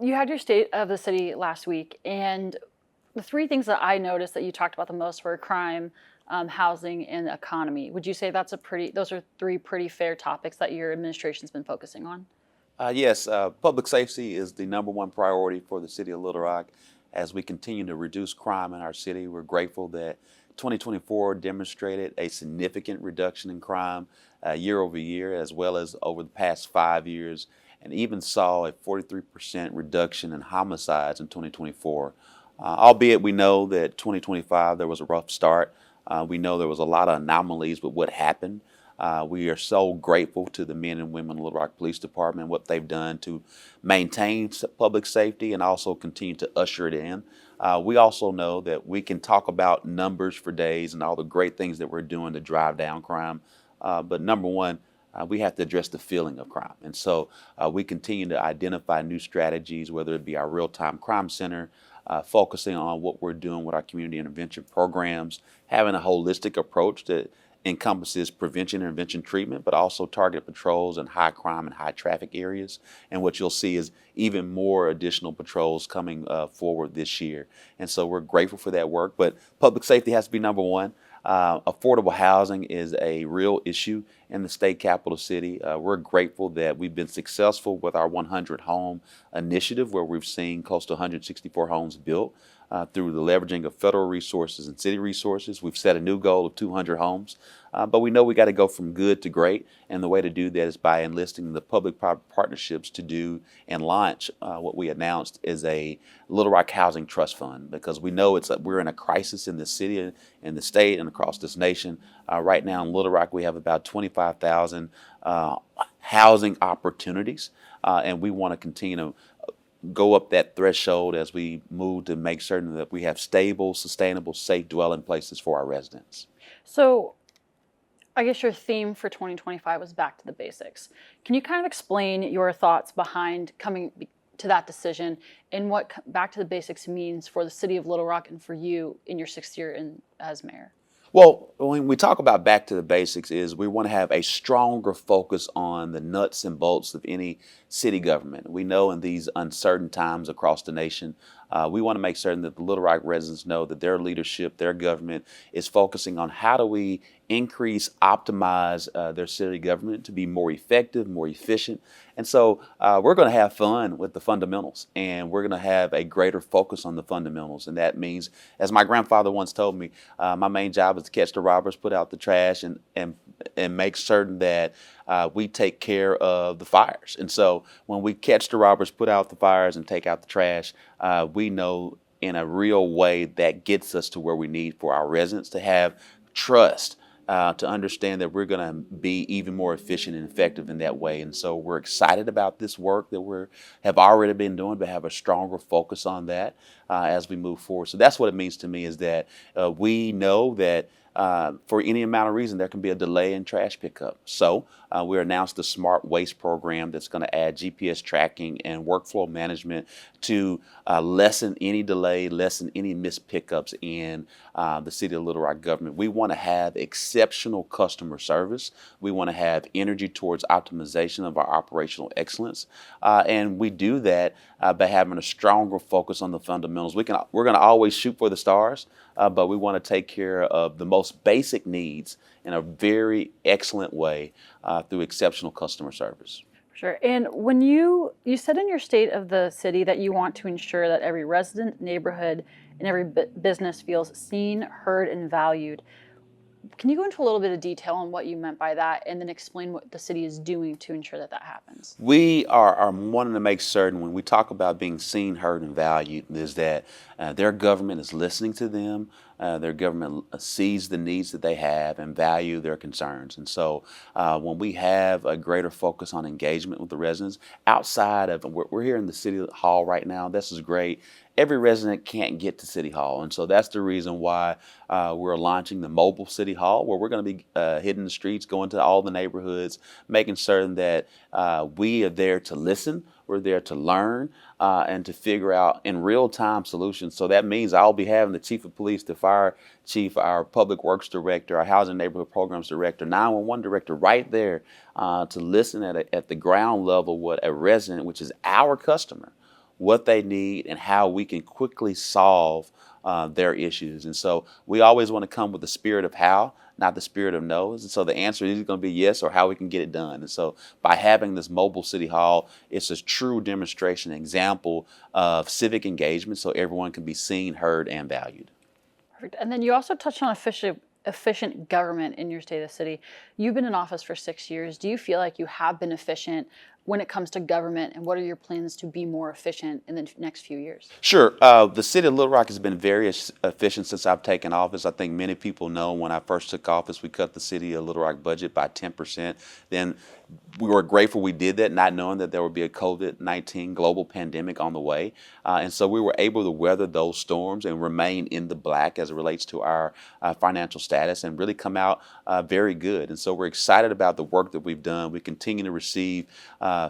You had your state of the city last week, and the three things that I noticed that you talked about the most were crime, housing, and the economy. Would you say those are three pretty fair topics that your administration's been focusing on? Yes, public safety is the number one priority for the city of Little Rock. As we continue to reduce crime in our city, we're grateful that 2024 demonstrated a significant reduction in crime year over year, as well as over the past 5 years, and even saw a 43% reduction in homicides in 2024. Albeit we know that 2025 there was a rough start. We know there was a lot of anomalies with what happened. We are so grateful to the men and women of Little Rock Police Department, what they've done to maintain public safety and also continue to usher it in. We also know that we can talk about numbers for days and all the great things that we're doing to drive down crime. But number one, we have to address the feeling of crime. And so we continue to identify new strategies, whether it be our real-time crime center, focusing on what we're doing with our community intervention programs, having a holistic approach that encompasses prevention, intervention, treatment, but also targeted patrols in high crime and high traffic areas. And what you'll see is even more additional patrols coming forward this year. And so we're grateful for that work, but public safety has to be number one. Affordable housing is a real issue in the state capital city. We're grateful that we've been successful with our 100 home initiative, where we've seen close to 164 homes built through the leveraging of federal resources and city resources. We've set a new goal of 200 homes, but we know we got to go from good to great, and the way to do that is by enlisting the public-private partnerships to do and launch what we announced is a Little Rock Housing Trust Fund, because we know we're in a crisis in the city and the state and across this nation. Right now in Little Rock, we have about 25,000 housing opportunities, and we want to continue to go up that threshold as we move to make certain that we have stable, sustainable, safe dwelling places for our residents. So, I guess your theme for 2025 was back to the basics. Can you kind of explain your thoughts behind coming to that decision and what back to the basics means for the city of Little Rock and for you in your 6th year as mayor? Well, when we talk about back to the basics is we want to have a stronger focus on the nuts and bolts of any city government. We know in these uncertain times across the nation, we want to make certain that the Little Rock residents know that their leadership, their government is focusing on how do we increase, optimize their city government to be more effective, more efficient. And so we're going to have fun with the fundamentals, and we're going to have a greater focus on the fundamentals. And that means, as my grandfather once told me, my main job is to catch the robbers, put out the trash, and make certain that we take care of the fires. And so when we catch the robbers, put out the fires, and take out the trash, we know in a real way that gets us to where we need for our residents to have trust, to understand that we're going to be even more efficient and effective in that way. And so we're excited about this work that we have already been doing, but have a stronger focus on that as we move forward. So that's what it means to me, is that we know that for any amount of reason, there can be a delay in trash pickup. So we announced the Smart Waste program that's going to add GPS tracking and workflow management to lessen any delay, lessen any missed pickups in the city of Little Rock government. We want to have exceptional customer service. We want to have energy towards optimization of our operational excellence. And we do that by having a stronger focus on the fundamentals. We're going to always shoot for the stars, but we want to take care of the most basic needs in a very excellent way through exceptional customer service. Sure. And when you said in your state of the city that you want to ensure that every resident, neighborhood, and every business feels seen, heard, and valued. Can you go into a little bit of detail on what you meant by that, and then explain what the city is doing to ensure that that happens? We are wanting to make certain when we talk about being seen, heard, and valued is that their government is listening to them. Their government sees the needs that they have and value their concerns. And so when we have a greater focus on engagement with the residents outside of, we're here in the city hall right now. This is great. Every resident can't get to City Hall. And so that's the reason why we're launching the mobile City Hall, where we're going to be hitting the streets, going to all the neighborhoods, making certain that we are there to listen, we're there to learn, and to figure out in real-time solutions. So that means I'll be having the chief of police, the fire chief, our public works director, our housing neighborhood programs director, 911 director right there to listen at the ground level what a resident, which is our customer, what they need, and how we can quickly solve their issues. And so we always want to come with the spirit of how, not the spirit of no's. And so the answer is going to be yes, or how we can get it done. And so by having this mobile city hall, it's a true demonstration, example of civic engagement, so everyone can be seen, heard, and valued. Perfect. And then you also touched on efficient government in your state of the city. You've been in office for 6 years. Do you feel like you have been efficient when it comes to government, and what are your plans to be more efficient in the next few years? Sure. The city of Little Rock has been very efficient since I've taken office. I think many people know when I first took office, we cut the city of Little Rock budget by 10%. Then we were grateful we did that, not knowing that there would be a COVID-19 global pandemic on the way. And so we were able to weather those storms and remain in the black as it relates to our financial status, and really come out very good. And so we're excited about the work that we've done. We continue to receive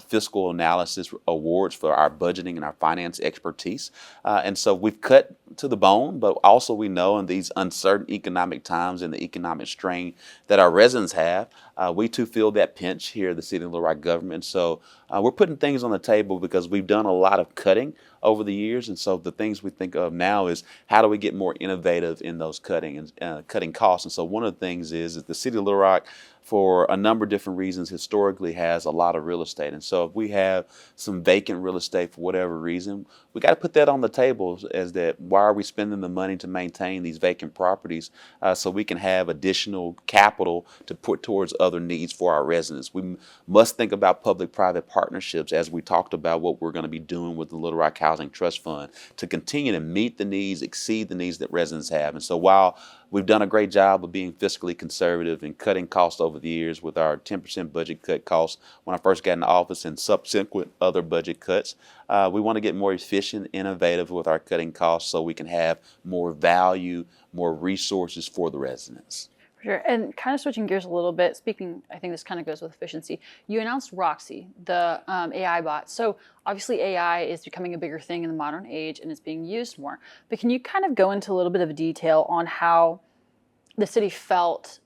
fiscal analysis awards for our budgeting and our finance expertise. And so we've cut to the bone, but also we know in these uncertain economic times and the economic strain that our residents have, we too feel that pinch here at the City of Little Rock government. So we're putting things on the table because we've done a lot of cutting over the years. And so the things we think of now is how do we get more innovative in those cutting and cutting costs. And so one of the things is that the City of Little Rock, for a number of different reasons, historically has a lot of real estate. And so if we have some vacant real estate for whatever reason, we got to put that on the table as that why are we spending the money to maintain these vacant properties so we can have additional capital to put towards other needs for our residents. We must think about public-private partnerships, as we talked about what we're going to be doing with the Little Rock Housing Trust Fund, to continue to meet the needs, exceed the needs that residents have. And so while we've done a great job of being fiscally conservative and cutting costs over the years with our 10% budget cut costs when I first got into office and subsequent other budget cuts, we want to get more efficient, innovative with our cutting costs so we can have more value, more resources for the residents. For sure. And kind of switching gears a little bit, speaking, I think this kind of goes with efficiency. You announced Roxy, the AI bot. So obviously AI is becoming a bigger thing in the modern age and it's being used more. But can you kind of go into a little bit of detail on how the city felt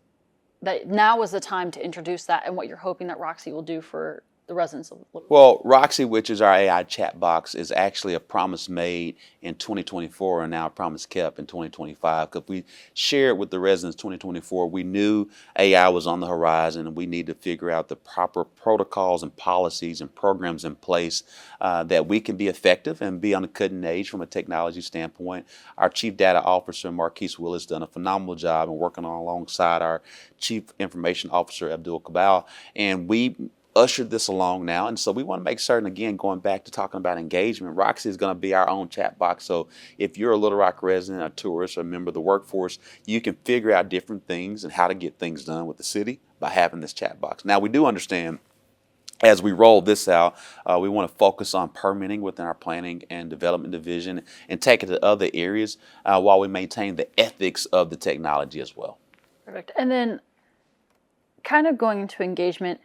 that now was the time to introduce that and what you're hoping that Roxy will do for the residents of Little Rock? Well, Roxy, which is our AI chat box, is actually a promise made in 2024 and now a promise kept in 2025. Because we shared with the residents 2024, we knew AI was on the horizon and we need to figure out the proper protocols and policies and programs in place that we can be effective and be on the cutting edge from a technology standpoint. Our Chief Data Officer, Marquise Willis, done a phenomenal job in working alongside our Chief Information Officer, Abdul Kabal, and we ushered this along now. And so we want to make certain, again, going back to talking about engagement, Roxy is going to be our own chat box. So if you're a Little Rock resident, a tourist, or a member of the workforce, you can figure out different things and how to get things done with the city by having this chat box. Now, we do understand as we roll this out, we want to focus on permitting within our planning and development division and take it to other areas while we maintain the ethics of the technology as well. Perfect. And then kind of going into engagement,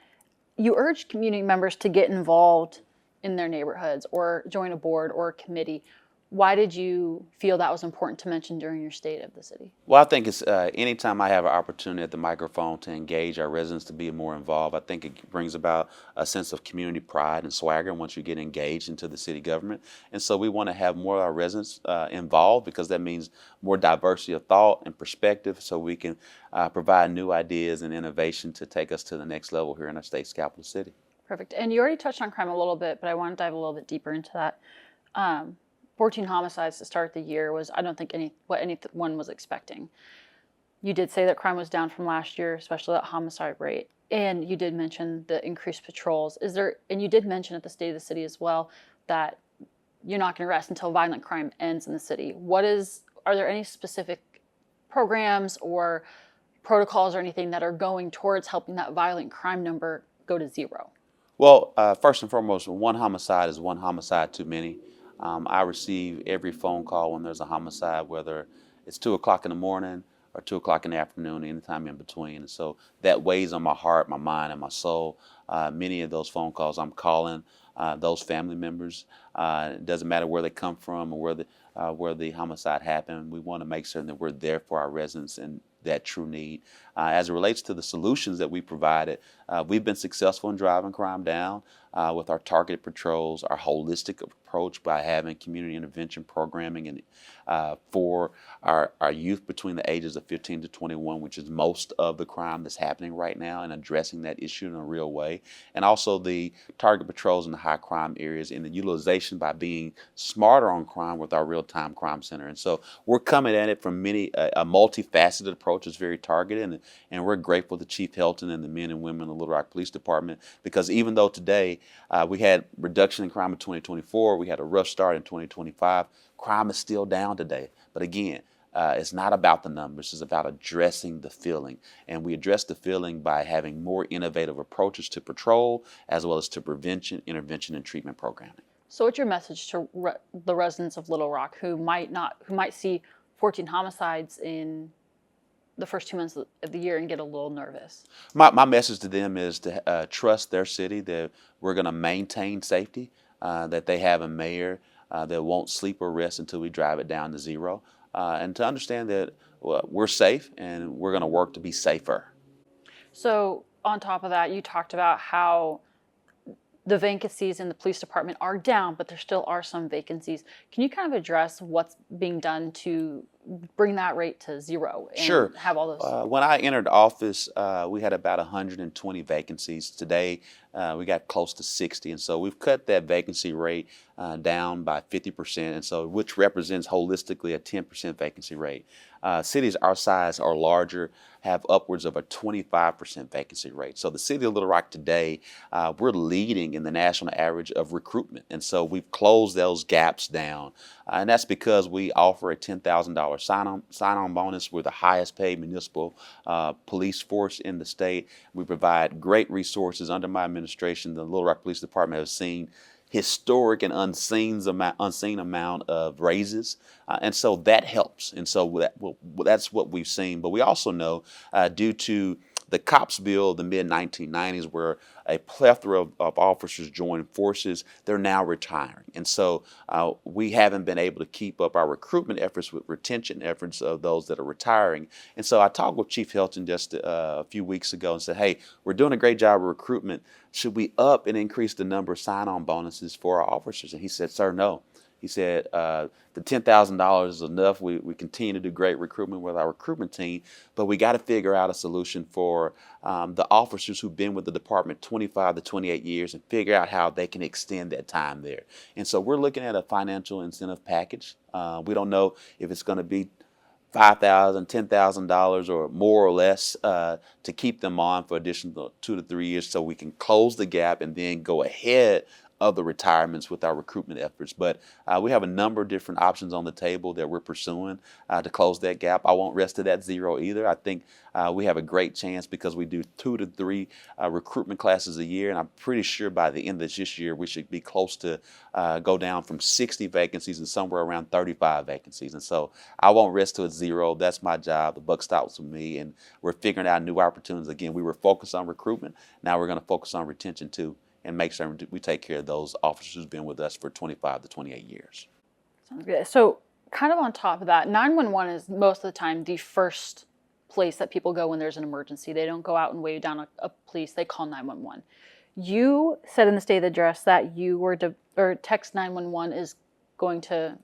you urge community members to get involved in their neighborhoods or join a board or a committee. Why did you feel that was important to mention during your state of the city? Well, I think it's anytime I have an opportunity at the microphone to engage our residents to be more involved, I think it brings about a sense of community pride and swagger once you get engaged into the city government. And so we want to have more of our residents involved because that means more diversity of thought and perspective so we can provide new ideas and innovation to take us to the next level here in our state's capital city. Perfect. And you already touched on crime a little bit, but I want to dive a little bit deeper into that. 14 homicides to start the year was, I don't think, what anyone was expecting. You did say that crime was down from last year, especially that homicide rate. And you did mention the increased patrols. And you did mention at the State of the City as well that you're not going to rest until violent crime ends in the city. Are there any specific programs or protocols or anything that are going towards helping that violent crime number go to zero? Well, first and foremost, one homicide is one homicide too many. I receive every phone call when there's a homicide, whether it's 2 o'clock in the morning or 2 o'clock in the afternoon, anytime in between. And so that weighs on my heart, my mind, and my soul. Many of those phone calls I'm calling those family members. It doesn't matter where they come from or where the homicide happened. We want to make certain that we're there for our residents and that true need. As it relates to the solutions that we provided, we've been successful in driving crime down. with our targeted patrols, our holistic approach by having community intervention programming and for our youth between the ages of 15 to 21, which is most of the crime that's happening right now, and addressing that issue in a real way. And also the target patrols in the high crime areas and the utilization by being smarter on crime with our real-time crime center. And so we're coming at it from a multifaceted approach. It's very targeted, and we're grateful to Chief Helton and the men and women in the Little Rock Police Department, because even though today we had reduction in crime in 2024, we had a rough start in 2025, crime is still down today. But again, it's not about the numbers, it's about addressing the feeling. And we address the feeling by having more innovative approaches to patrol, as well as to prevention, intervention, and treatment programming. So what's your message to the residents of Little Rock who might see 14 homicides in the first 2 months of the year and get a little nervous? My message to them is to trust their city, that we're going to maintain safety, that they have a mayor that won't sleep or rest until we drive it down to zero, and to understand that we're safe and we're going to work to be safer. So on top of that, you talked about how the vacancies in the police department are down, but there still are some vacancies. Can you kind of address what's being done to bring that rate to zero and Sure. have all those? When I entered office, we had about 120 vacancies. Today, we got close to 60, and so we've cut that vacancy rate down by 50%, and so which represents holistically a 10% vacancy rate. Cities our size or larger have upwards of a 25% vacancy rate. So the city of Little Rock today, we're leading in the national average of recruitment, and so we've closed those gaps down, and that's because we offer a $10,000 sign-on bonus. We're the highest paid municipal police force in the state. We provide great resources. Under my administration, the Little Rock Police Department has seen historic and unseen amount of raises, and so that helps. And so that's what we've seen. But we also know, due to the COPS bill, the mid-1990s, where a plethora of officers joined forces, they're now retiring. And so we haven't been able to keep up our recruitment efforts with retention efforts of those that are retiring. And so I talked with Chief Helton just a few weeks ago and said, hey, we're doing a great job of recruitment. Should we up and increase the number of sign-on bonuses for our officers? And he said, sir, no. He said, the $10,000 is enough. We continue to do great recruitment with our recruitment team, but we got to figure out a solution for the officers who've been with the department 25 to 28 years and figure out how they can extend that time there. And so we're looking at a financial incentive package. We don't know if it's going to be $5,000, $10,000 or more or less to keep them on for additional 2 to 3 years so we can close the gap and then go ahead of the retirements with our recruitment efforts. But we have a number of different options on the table that we're pursuing to close that gap. I won't rest it at zero either. I think we have a great chance because we do 2 to 3 recruitment classes a year, and I'm pretty sure by the end of this year we should be close to go down from 60 vacancies and somewhere around 35 vacancies. And so I won't rest to a zero. That's my job. The buck stops with me, and we're figuring out new opportunities. Again, we were focused on recruitment. Now we're going to focus on retention too, and make sure we take care of those officers who've been with us for 25 to 28 years. Sounds good. So kind of on top of that, 911 is most of the time the first place that people go when there's an emergency. They don't go out and wave down a police, they call 911. You said in the State of the Address that you were or text 911 is going to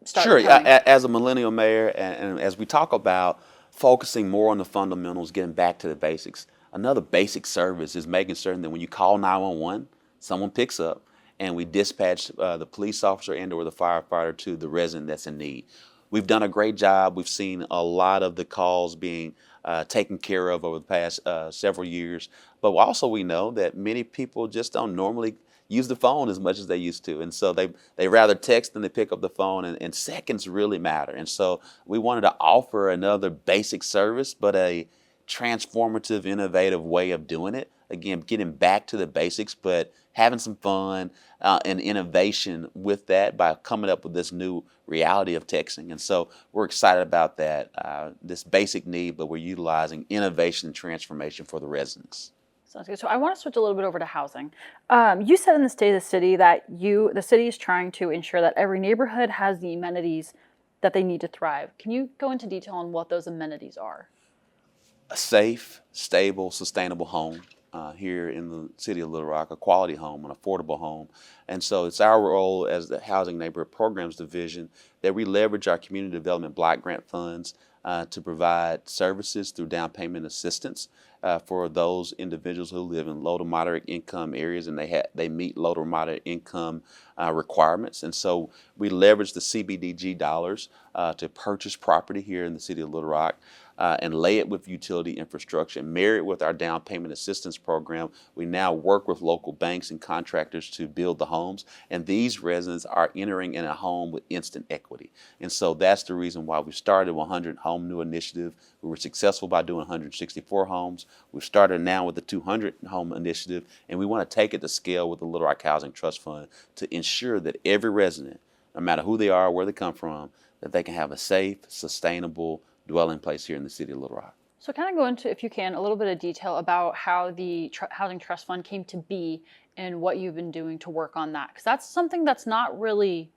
start Sure. coming. As a millennial mayor, and as we talk about focusing more on the fundamentals, getting back to the basics, another basic service is making certain that when you call 911, someone picks up and we dispatch the police officer and or the firefighter to the resident that's in need. We've done a great job. We've seen a lot of the calls being taken care of over the past several years. But also we know that many people just don't normally use the phone as much as they used to. And so they rather text than they pick up the phone, and seconds really matter. And so we wanted to offer another basic service, but a transformative, innovative way of doing it. Again, getting back to the basics, but having some fun and innovation with that by coming up with this new reality of texting. And so we're excited about that, this basic need, but we're utilizing innovation and transformation for the residents. Sounds good. So I want to switch a little bit over to housing. You said in the State of the City that the city is trying to ensure that every neighborhood has the amenities that they need to thrive. Can you go into detail on what those amenities are? A safe, stable, sustainable home, here in the city of Little Rock, a quality home, an affordable home. And so it's our role as the Housing Neighborhood Programs Division that we leverage our community development block grant funds to provide services through down payment assistance for those individuals who live in low to moderate income areas and they meet low to moderate income requirements. And so we leverage the CBDG dollars to purchase property here in the city of Little Rock. And lay it with utility infrastructure, and marry it with our down payment assistance program. We now work with local banks and contractors to build the homes, and these residents are entering in a home with instant equity. And so that's the reason why we started 100 Home New Initiative. We were successful by doing 164 homes. We've started now with the 200 Home Initiative, and we want to take it to scale with the Little Rock Housing Trust Fund to ensure that every resident, no matter who they are, where they come from, that they can have a safe, sustainable dwelling place here in the city of Little Rock. So kind of go into, if you can, a little bit of detail about how the Housing Trust Fund came to be and what you've been doing to work on that. Because that's something that's not really,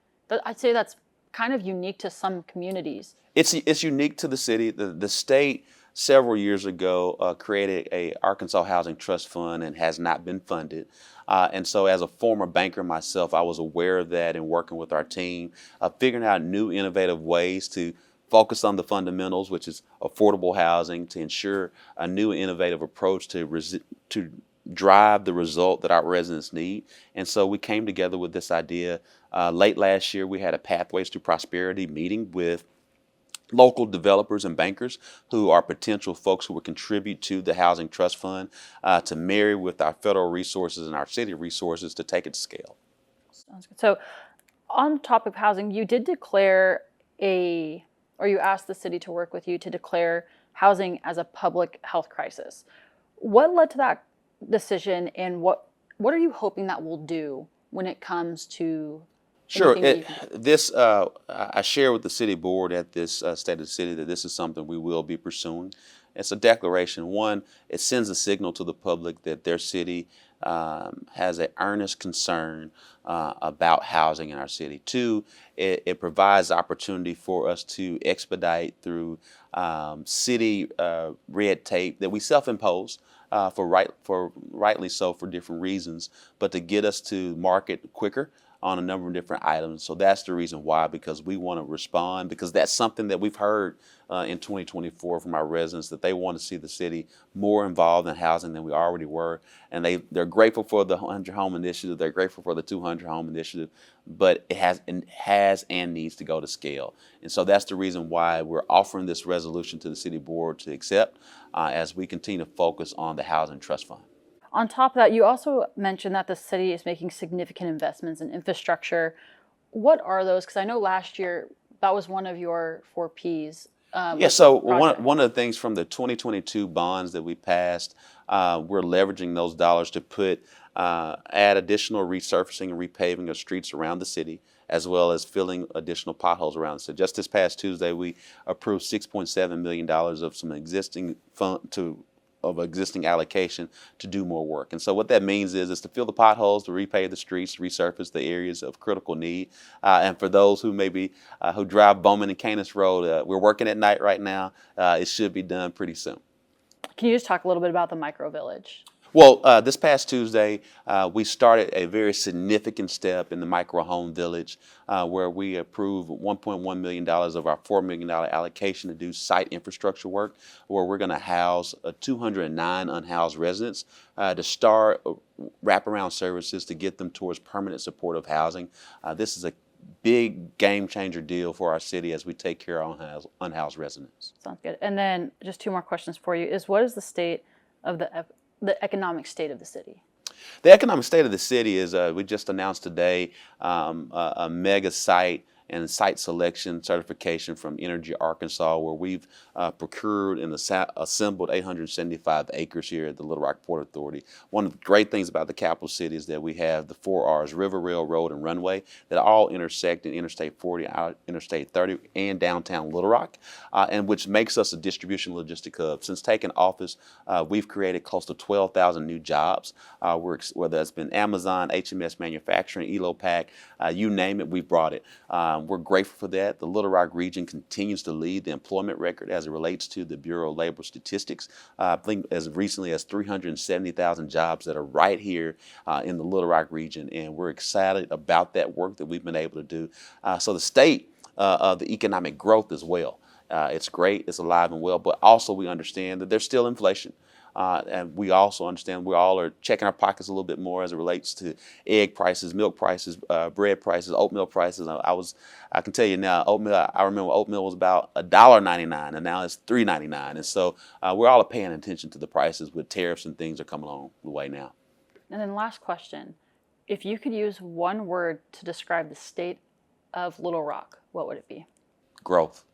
I'd say that's kind of unique to some communities. It's unique to the city. The state several years ago created a Arkansas Housing Trust Fund and has not been funded. And so as a former banker myself, I was aware of that and working with our team, figuring out new innovative ways to focus on the fundamentals, which is affordable housing, to ensure a new innovative approach to drive the result that our residents need. And so we came together with this idea. Late last year, we had a Pathways to Prosperity meeting with local developers and bankers who are potential folks who would contribute to the Housing Trust Fund to marry with our federal resources and our city resources to take it to scale. Sounds good. So on the topic of housing, you did declare or you asked the city to work with you to declare housing as a public health crisis. What led to that decision, and what are you hoping that will do when it comes to Sure. anything that you can do? I share with the city board at this State of the City that this is something we will be pursuing. It's a declaration. One, it sends a signal to the public that their city has an earnest concern about housing in our city. Two, it provides opportunity for us to expedite through city red tape that we self-impose for rightly so for different reasons, but to get us to market quicker on a number of different items. So that's the reason why, because we want to respond, because that's something that we've heard in 2024 from our residents, that they want to see the city more involved in housing than we already were. And they're grateful for the 100 Home Initiative, they're grateful for the 200 Home Initiative, but it has and needs to go to scale. And so that's the reason why we're offering this resolution to the city board to accept as we continue to focus on the Housing Trust Fund. On top of that, you also mentioned that the city is making significant investments in infrastructure. What are those? Because I know last year that was one of your 4 Ps. So one of the things from the 2022 bonds that we passed, we're leveraging those dollars to add additional resurfacing and repaving of streets around the city, as well as filling additional potholes around the city. Just this past Tuesday, we approved $6.7 million of some existing existing allocation to do more work. And so what that means is to fill the potholes, to repave the streets, to resurface the areas of critical need. And for those who who drive Bowman and Canis Road, we're working at night right now. It should be done pretty soon. Can you just talk a little bit about the micro village? Well, this past Tuesday, we started a very significant step in the micro home village where we approved $1.1 million of our $4 million allocation to do site infrastructure work, where we're going to house 209 unhoused residents to start wraparound services to get them towards permanent supportive housing. This is a big game changer deal for our city as we take care of unhoused residents. Sounds good. And then just 2 more questions for you what is the state of the economic state of the city? The economic state of the city is, we just announced today, a mega site and site selection certification from Energy Arkansas, where we've procured and assembled 875 acres here at the Little Rock Port Authority. One of the great things about the capital city is that we have the 4 R's, River, Rail, Road, and Runway, that all intersect in Interstate 40, Interstate 30, and downtown Little Rock, and which makes us a distribution logistic hub. Since taking office, we've created close to 12,000 new jobs, whether it's been Amazon, HMS Manufacturing, Elopack, you name it, we've brought it. We're grateful for that. The Little Rock region continues to lead the employment record as it relates to the Bureau of Labor Statistics. I think as recently as 370,000 jobs that are right here in the Little Rock region, and we're excited about that work that we've been able to do. So the state of the economic growth as well. It's great, it's alive and well, but also we understand that there's still inflation. And we also understand we all are checking our pockets a little bit more as it relates to egg prices, milk prices, bread prices, oatmeal prices. I can tell you now, oatmeal. I remember oatmeal was about $1.99, and now it's $3.99. And so we're all paying attention to the prices with tariffs and things are coming along the way now. And then last question, if you could use one word to describe the state of Little Rock, what would it be? Growth.